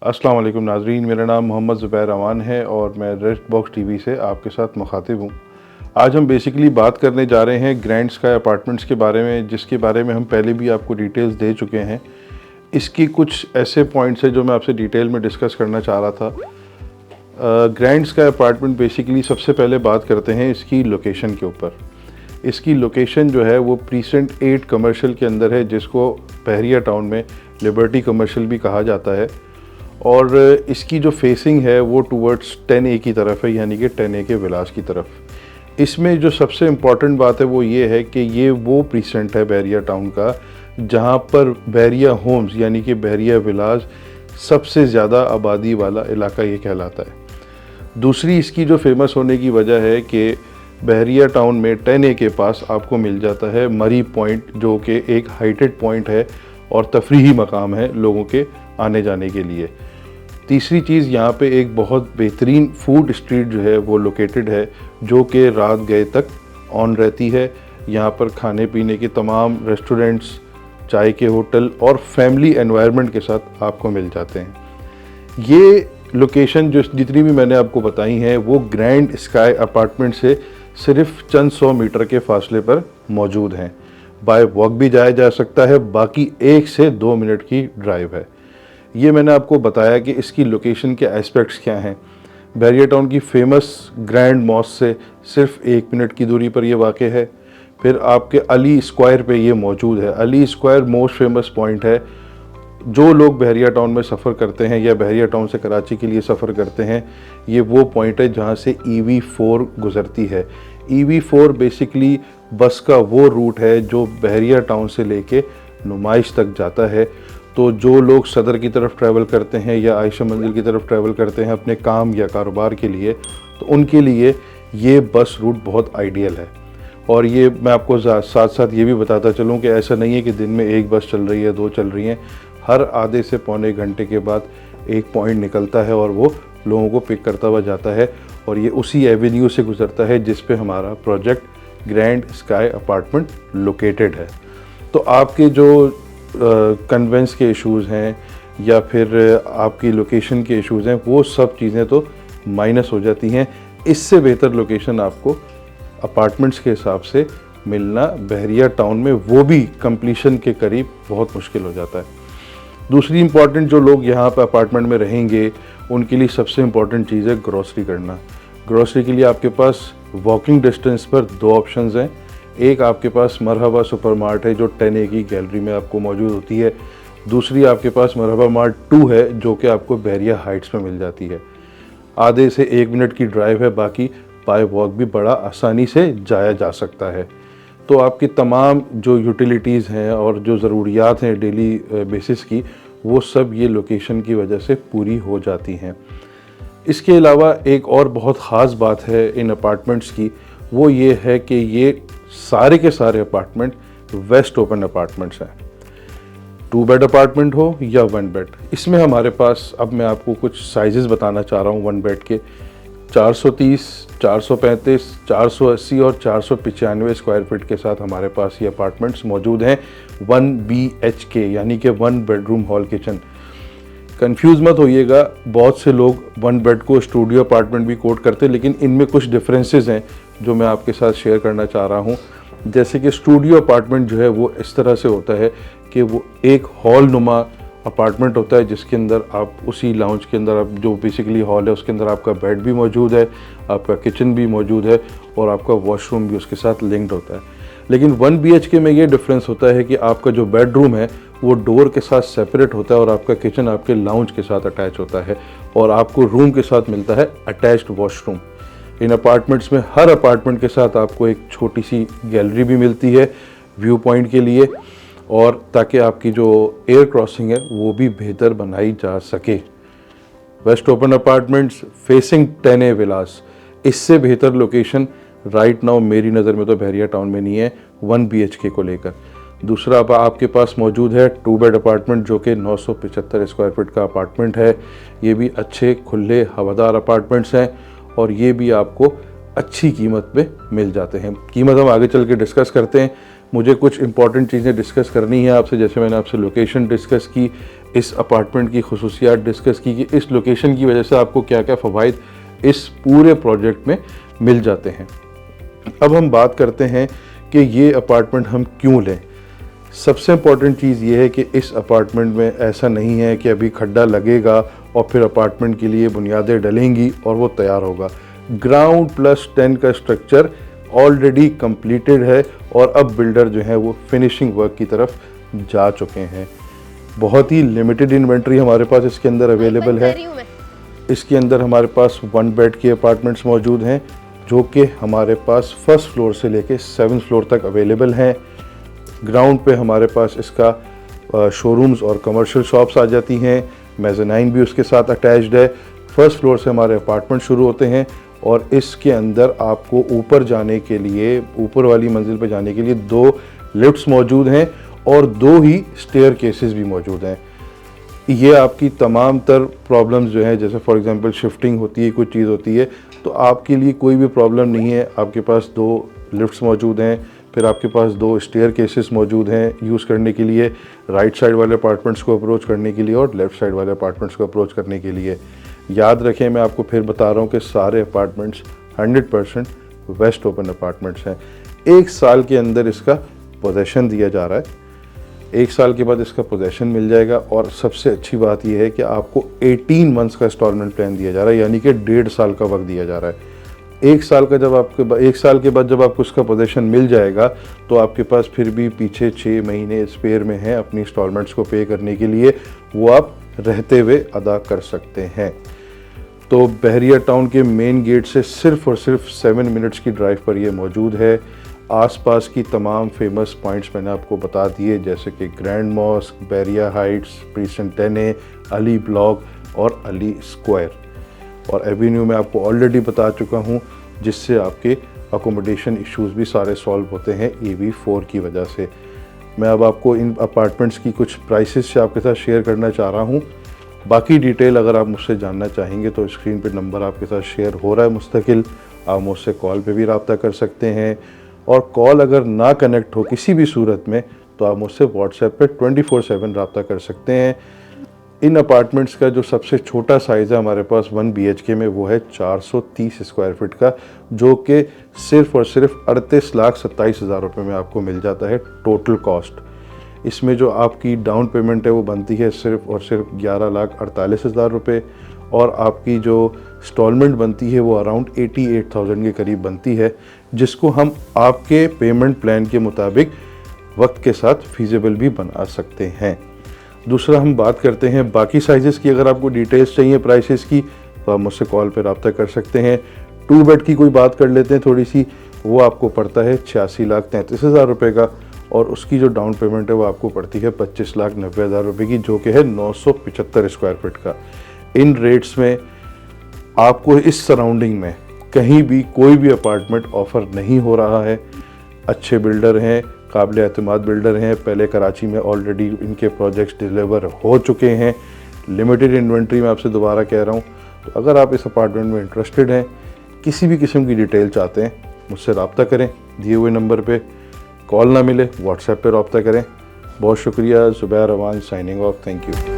अस्सलाम वालेकुम नाजरीन, मेरा नाम मोहम्मद ज़ुबैर अमान है और मैं रेड बॉक्स टीवी से आपके साथ मुखातिब हूँ। आज हम बेसिकली बात करने जा रहे हैं ग्रैंड स्काई अपार्टमेंट्स के बारे में, जिसके बारे में हम पहले भी आपको डिटेल्स दे चुके हैं। इसकी कुछ ऐसे पॉइंट्स हैं जो मैं आपसे डिटेल में डिस्कस करना चाह रहा था। ग्रैंड स्काई अपार्टमेंट बेसिकली सबसे पहले बात करते हैं इसकी लोकेशन के ऊपर। इसकी लोकेशन जो है वो प्रीसेंट 8 कमर्शियल के अंदर है, जिसको बहरिया टाउन में लिबर्टी कमर्शियल भी कहा जाता है। और इसकी जो फेसिंग है वो टूवर्ड्स 10A की तरफ है, यानी कि 10A के विलास की तरफ। इसमें जो सबसे इम्पॉर्टेंट बात है वो ये है कि ये वो प्रीसेंट है बहरिया टाउन का जहाँ पर बहरिया होम्स यानी कि बहरिया विलास सबसे ज़्यादा आबादी वाला इलाका ये कहलाता है। दूसरी इसकी जो फेमस होने की वजह है कि बहरिया टाउन में 10A के पास आपको मिल जाता है मरी पॉइंट, जो कि एक हाइटेड पॉइंट है और तफरीही मकाम है लोगों के आने जाने के लिए। तीसरी चीज़, यहाँ पे एक बहुत बेहतरीन फूड स्ट्रीट जो है वो लोकेटेड है, जो कि रात गए तक ऑन रहती है। यहाँ पर खाने पीने के तमाम रेस्टोरेंट्स, चाय के होटल और फैमिली एनवायरनमेंट के साथ आपको मिल जाते हैं। ये लोकेशन जो जितनी भी मैंने आपको बताई हैं वो ग्रैंड स्काई अपार्टमेंट से सिर्फ चंद 100 मीटर के फासले पर मौजूद हैं। बाय वॉक भी जाया जा सकता है, बाकी 1 से 2 मिनट की ड्राइव है। ये मैंने आपको बताया कि इसकी लोकेशन के एस्पेक्ट्स क्या हैं। बहरिया टाउन की फेमस ग्रैंड मॉस्क से सिर्फ 1 मिनट की दूरी पर यह वाक़ है। फिर आपके अली स्क्वायर पे ये मौजूद है। Ali square most famous point है। जो लोग बहरिया टाउन में सफ़र करते हैं या बहरिया टाउन से कराची के लिए सफ़र करते हैं, ये वो पॉइंट है जहाँ से EV4 गुज़रती है। EV4 बेसिकली बस का वो रूट है जो बहरिया टाउन से लेके नुमाइश तक जाता है। तो जो लोग सदर की तरफ ट्रैवल करते हैं या आयशा मंजिल की तरफ ट्रैवल करते हैं अपने काम या कारोबार के लिए, तो उनके लिए ये बस रूट बहुत आइडियल है। और ये मैं आपको साथ साथ ये भी बताता चलूँ कि ऐसा नहीं है कि दिन में 1 बस चल रही है, 2 चल रही हैं। हर आधे से पौने घंटे के बाद एक पॉइंट निकलता है और वो लोगों को पिक करता हुआ जाता है, और ये उसी एवेन्यू से गुजरता है जिस पे हमारा project grand sky apartment located है। तो आपके जो कन्वेंस के इश्यूज़ हैं या फिर आपकी लोकेशन के इश्यूज़ हैं, वो सब चीज़ें तो माइनस हो जाती हैं। इससे बेहतर लोकेशन आपको अपार्टमेंट्स के हिसाब से मिलना बहरिया टाउन में, वो भी कंप्लीशन के करीब, बहुत मुश्किल हो जाता है। दूसरी इम्पॉर्टेंट, जो लोग यहाँ पर अपार्टमेंट में रहेंगे उनके लिए सबसे इम्पॉर्टेंट चीज़ है ग्रॉसरी करना। ग्रॉसरी के लिए आपके पास वॉकिंग डिस्टेंस पर 2 ऑप्शंस हैं। एक आपके पास मरहबा सुपरमार्ट है जो 10A की गैलरी में आपको मौजूद होती है। दूसरी आपके पास मरहबा मार्ट 2 है जो कि आपको बहरिया हाइट्स में मिल जाती है। आधे से 1 मिनट की ड्राइव है, बाकी बाय वॉक भी बड़ा आसानी से जाया जा सकता है। तो आपकी तमाम जो यूटिलिटीज़ हैं और जो ज़रूरियात हैं डेली बेसिस की, वो सब ये लोकेशन की वजह से पूरी हो जाती हैं। इसके अलावा एक और बहुत ख़ास बात है इन अपार्टमेंट्स की, वो ये है कि ये सारे के सारे अपार्टमेंट वेस्ट ओपन अपार्टमेंट्स हैं। 2 बेड अपार्टमेंट हो या 1 बेड, इसमें हमारे पास, अब मैं आपको कुछ साइजेस बताना चाह रहा हूँ 1 बेड के। 430, 435, 480 और 495 स्क्वायर फीट के साथ हमारे पास ये अपार्टमेंट्स मौजूद हैं। 1 BHK यानी कि 1 बेडरूम हॉल किचन। कंफ्यूज मत होइएगा, बहुत से लोग 1 बेड को स्टूडियो अपार्टमेंट भी कोट करते हैं, लेकिन इनमें कुछ डिफरेंसेस हैं जो मैं आपके साथ शेयर करना चाह रहा हूँ। जैसे कि स्टूडियो अपार्टमेंट जो है वो इस तरह से होता है कि वो एक हॉल नुमा अपार्टमेंट होता है, जिसके अंदर आप उसी लाउंज के अंदर, आप जो बेसिकली हॉल है उसके अंदर आपका बेड भी मौजूद है, आपका किचन भी मौजूद है और आपका वॉशरूम भी उसके साथ लिंक्ड होता है। लेकिन 1 BHK में ये डिफरेंस होता है कि आपका जो बेडरूम है वो डोर के साथ सेपरेट होता है और आपका किचन आपके लाउंज के साथ अटैच होता है और आपको रूम के साथ मिलता है अटैच्ड वॉशरूम। इन अपार्टमेंट्स में हर अपार्टमेंट के साथ आपको एक छोटी सी गैलरी भी मिलती है व्यू पॉइंट के लिए, और ताकि आपकी जो एयर क्रॉसिंग है वो भी बेहतर बनाई जा सके। Waste open apartments facing 10A विलास, इससे बेहतर लोकेशन राइट नाउ मेरी नज़र में तो बहरिया टाउन में नहीं है 1 BHK को लेकर। दूसरा आपके पास मौजूद है 2 बेड अपार्टमेंट जो कि 975 स्क्वायर फीट का अपार्टमेंट है। ये भी अच्छे खुले हवादार अपार्टमेंट्स हैं और ये भी आपको अच्छी कीमत पे मिल जाते हैं। कीमत हम आगे चल के डिस्कस करते हैं। मुझे कुछ इंपॉर्टेंट चीज़ें डिस्कस करनी है आपसे, जैसे मैंने आपसे लोकेशन डिस्कस की, इस अपार्टमेंट की खुसूसियात डिस्कस की कि इस लोकेशन की वजह से आपको क्या क्या फ़वाइद इस पूरे प्रोजेक्ट में मिल जाते हैं। अब हम बात करते हैं कि ये अपार्टमेंट हम क्यों लें। सबसे इम्पॉर्टेंट चीज़ ये है कि इस अपार्टमेंट में ऐसा नहीं है कि अभी खड्डा लगेगा और फिर अपार्टमेंट के लिए बुनियादें डलेंगी और वो तैयार होगा। ग्राउंड प्लस 10 का स्ट्रक्चर ऑलरेडी कंप्लीटेड है और अब बिल्डर जो है वो फिनिशिंग वर्क की तरफ जा चुके हैं। बहुत ही लिमिटेड इन्वेंट्री हमारे पास इसके अंदर अवेलेबल है। इसके अंदर हमारे पास 1 बेड के अपार्टमेंट्स मौजूद हैं जो कि हमारे पास फर्स्ट फ्लोर से लेके 7th फ्लोर तक अवेलेबल हैं। ग्राउंड पे हमारे पास इसका शोरूम्स और कमर्शियल शॉप्स आ जाती हैं, मेज़नाइन भी उसके साथ अटैच्ड है। फर्स्ट फ्लोर से हमारे अपार्टमेंट शुरू होते हैं और इसके अंदर आपको ऊपर जाने के लिए, ऊपर वाली मंजिल पर जाने के लिए 2 लिफ्ट्स मौजूद हैं और 2 ही स्टेयर केसेस भी मौजूद हैं। ये आपकी तमाम तर प्रॉब्लम्स जो हैं, जैसे फॉर एग्जांपल शिफ्टिंग होती है, कोई चीज़ होती है, तो आपके लिए कोई भी प्रॉब्लम नहीं है। आपके पास 2 लिफ्ट्स मौजूद हैं, फिर आपके पास 2 स्टेयर केसेस मौजूद हैं यूज़ करने के लिए, राइट साइड वाले अपार्टमेंट्स को अप्रोच करने के लिए और लेफ़्ट साइड वाले अपार्टमेंट्स को अप्रोच करने के लिए। याद रखें, मैं आपको फिर बता रहा हूँ कि सारे अपार्टमेंट्स 100% वेस्ट ओपन अपार्टमेंट्स हैं। 1 साल के अंदर इसका पोजेसन दिया जा रहा है। 1 साल के बाद इसका पोजेसन मिल जाएगा और सबसे अच्छी बात यह है कि आपको 18 मंथ्स का इंस्टॉलमेंट प्लान दिया जा रहा है, यानी कि 1.5 साल का वक्त दिया जा रहा है। 1 साल का जब आपके 1 साल के बाद जब आपको इसका पोजेसन मिल जाएगा तो आपके पास फिर भी पीछे 6 महीने स्पेयर में हैं अपनी इंस्टॉलमेंट्स को पे करने के लिए, वो आप रहते हुए अदा कर सकते हैं। तो बहरिया टाउन के मेन गेट से सिर्फ़ और सिर्फ 7 मिनट्स की ड्राइव पर ये मौजूद है। आसपास की तमाम फेमस पॉइंट्स मैंने आपको बता दिए, जैसे कि grand mosque, Bahria heights, precinct 10A, Ali block और अली स्क्वायर। और एवेन्यू में आपको ऑलरेडी बता चुका हूँ, जिससे आपके अकोमोडेशन इश्यूज़ भी सारे सॉल्व होते हैं EV4 की वजह से। मैं अब आपको इन अपार्टमेंट्स की कुछ प्राइसेस से आपके साथ शेयर करना चाह रहा हूँ। बाकी डिटेल अगर आप मुझसे जानना चाहेंगे तो स्क्रीन पे नंबर आपके साथ शेयर हो रहा है मुस्तकिल। आप मुझसे कॉल पे भी रब्ता कर सकते हैं और कॉल अगर ना कनेक्ट हो किसी भी सूरत में तो आप मुझसे व्हाट्सएप पे 24/7 रब्ता कर सकते हैं। इन अपार्टमेंट्स का जो सबसे छोटा साइज़ है हमारे पास 1 BHK में, वो है 430 स्क्वायर फीट का, जो कि सिर्फ़ और सिर्फ 38,27,000 रुपये में आपको मिल जाता है टोटल कॉस्ट। इसमें जो आपकी डाउन पेमेंट है वो बनती है सिर्फ़ और सिर्फ 11,48,000 रुपये और आपकी जो इंस्टॉलमेंट बनती है वो अराउंड 88,000 के करीब बनती है, जिसको हम आपके पेमेंट प्लान के मुताबिक वक्त के साथ फीजिबल भी बना सकते हैं। दूसरा हम बात करते हैं बाकी साइज़ेस की। अगर आपको डिटेल्स चाहिए प्राइसेस की तो आप मुझसे कॉल पर रब्ता कर सकते हैं। 2 बेड की कोई बात कर लेते हैं थोड़ी सी, वो आपको पड़ता है 86,33,000 रुपये का और उसकी जो डाउन पेमेंट है वो आपको पड़ती है 25,90,000 रुपये की, जो कि है 975 स्क्वायर फीट का। इन रेट्स में आपको इस सराउंडिंग में कहीं भी कोई भी अपार्टमेंट ऑफ़र नहीं हो रहा है। अच्छे बिल्डर हैं, काबिल एतमाद बिल्डर हैं, पहले कराची में ऑलरेडी इनके प्रोजेक्ट्स डिलीवर हो चुके हैं। लिमिटेड इन्वेंट्री में आपसे दोबारा कह रहा हूँ। तो अगर आप इस अपार्टमेंट में इंटरेस्टेड हैं, किसी भी किस्म की डिटेल चाहते हैं, मुझसे रब्ता करें। दिए हुए नंबर पे कॉल ना मिले व्हाट्सएप पे रब्ता करें। बहुत शुक्रिया। Zubair Awan signing off. Thank you.